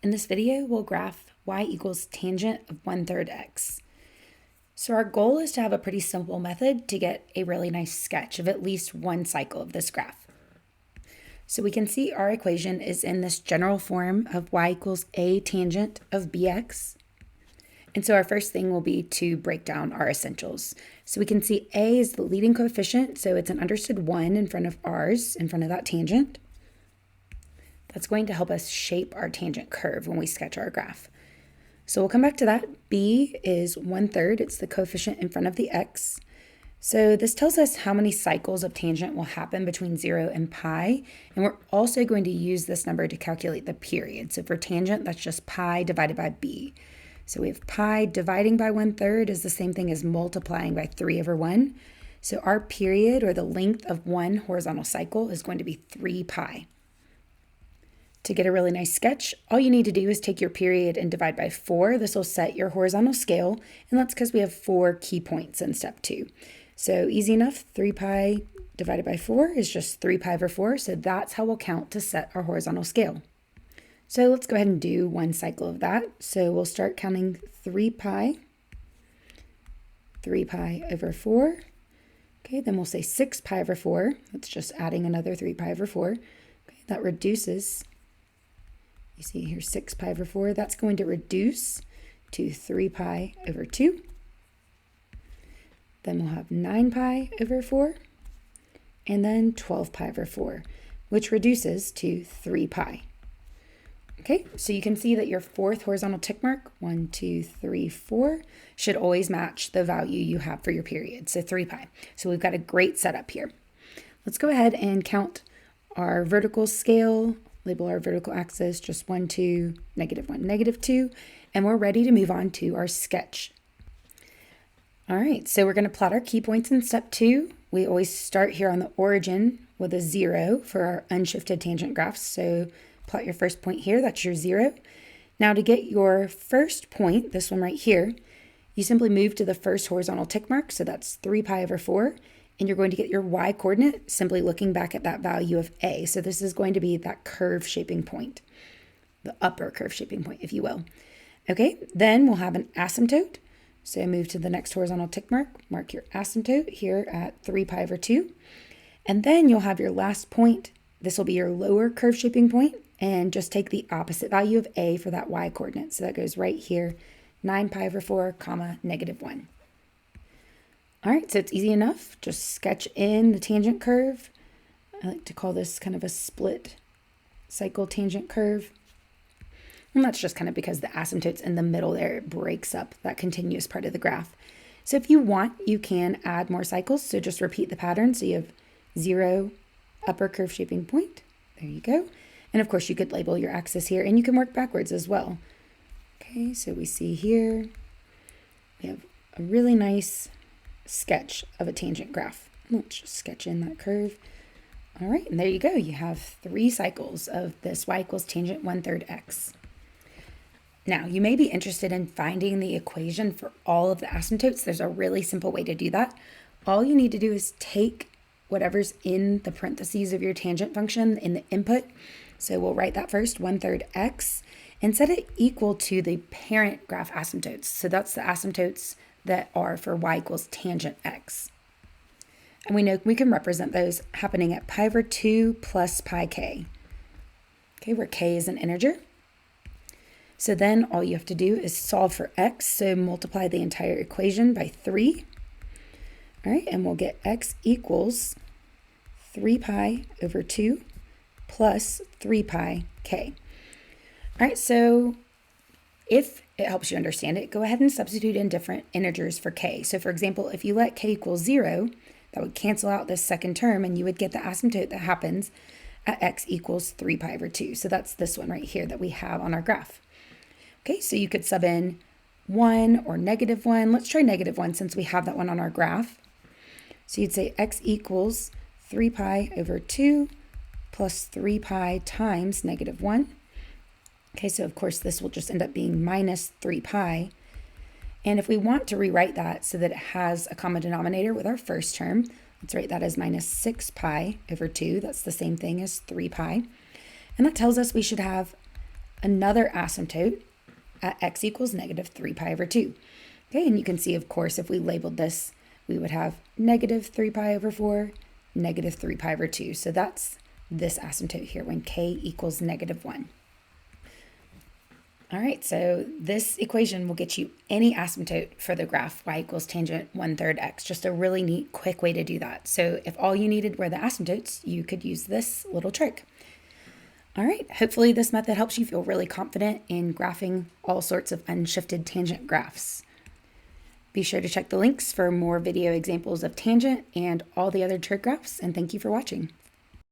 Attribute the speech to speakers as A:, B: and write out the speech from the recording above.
A: In this video, we'll graph y equals tangent of 1/3 x. So our goal is to have a pretty simple method to get a really nice sketch of at least one cycle of this graph. So we can see our equation is in this general form of y equals a tangent of bx. And so our first thing will be to break down our essentials. So we can see a is the leading coefficient, so it's an understood 1 in front of ours, in front of that tangent. That's going to help us shape our tangent curve when we sketch our graph. So we'll come back to that. B is 1/3. It's the coefficient in front of the x. So this tells us how many cycles of tangent will happen between 0 and pi. And we're also going to use this number to calculate the period. So for tangent, that's just pi divided by b. So we have pi dividing by 1/3 is the same thing as multiplying by 3/1. So our period, or the length of one horizontal cycle, is going to be 3 pi. To get a really nice sketch, all you need to do is take your period and divide by 4. This will set your horizontal scale, and that's because we have 4 key points in step 2. So easy enough, 3 pi divided by 4 is just 3 pi over 4, so that's how we'll count to set our horizontal scale. So let's go ahead and do one cycle of that. So we'll start counting 3 pi over 4. Okay, then we'll say 6 pi over 4. That's just adding another 3 pi over 4. Okay, that reduces. You see here 6 pi over 4. That's going to reduce to 3 pi over 2. Then we'll have 9 pi over 4. And then 12 pi over 4, which reduces to 3 pi. Okay, so you can see that your fourth horizontal tick mark, 1, 2, 3, 4, should always match the value you have for your period, so 3 pi. So we've got a great setup here. Let's go ahead and count our vertical scale, label our vertical axis, just 1, 2, -1, -2, and we're ready to move on to our sketch. All right, so we're going to plot our key points in step 2. We always start here on the origin with a 0 for our unshifted tangent graphs, so plot your first point here, that's your 0. Now to get your first point, this one right here, you simply move to the first horizontal tick mark, so that's 3 pi over 4, and you're going to get your y coordinate simply looking back at that value of a. So this is going to be that curve shaping point, the upper curve shaping point, if you will. Okay, then we'll have an asymptote. So move to the next horizontal tick mark your asymptote here at 3 pi over 2. And then you'll have your last point. This will be your lower curve shaping point, and just take the opposite value of a for that y coordinate. So that goes right here, 9 pi over 4, comma, -1. All right, so it's easy enough. Just sketch in the tangent curve. I like to call this kind of a split cycle tangent curve. And that's just kind of because the asymptote's in the middle there. It breaks up that continuous part of the graph. So if you want, you can add more cycles. So just repeat the pattern. So you have 0, upper curve shaping point. There you go. And of course, you could label your axis here, and you can work backwards as well. Okay, so we see here, we have a really nice sketch of a tangent graph. Let's just sketch in that curve. All right, and there you go. You have 3 cycles of this y equals tangent 1/3 x. Now, you may be interested in finding the equation for all of the asymptotes. There's a really simple way to do that. All you need to do is take whatever's in the parentheses of your tangent function in the input. So we'll write that first, 1/3 x, and set it equal to the parent graph asymptotes. So that's the asymptotes that are for y equals tangent x. And we know we can represent those happening at pi over 2 plus pi k. Okay, where k is an integer. So then all you have to do is solve for x. So multiply the entire equation by 3. All right, and we'll get x equals 3 pi over 2 plus 3 pi k. All right, so if it helps you understand it, go ahead and substitute in different integers for k. So for example, if you let k equal 0, that would cancel out this second term, and you would get the asymptote that happens at x equals 3 pi over 2. So that's this one right here that we have on our graph. Okay, so you could sub in 1 or -1. Let's try -1 since we have that one on our graph. So you'd say x equals 3 pi over 2 plus 3 pi times -1. Okay, so of course this will just end up being minus 3 pi. And if we want to rewrite that so that it has a common denominator with our first term, let's write that as minus 6 pi over 2. That's the same thing as 3 pi. And that tells us we should have another asymptote at x equals negative 3 pi over 2. Okay, and you can see, of course, if we labeled this, we would have negative 3 pi over 4, negative 3 pi over 2. So that's this asymptote here when k equals negative 1. All right, so this equation will get you any asymptote for the graph y equals tangent 1/3 x. Just a really neat, quick way to do that. So if all you needed were the asymptotes, you could use this little trick. All right, hopefully this method helps you feel really confident in graphing all sorts of unshifted tangent graphs. Be sure to check the links for more video examples of tangent and all the other trig graphs, and thank you for watching.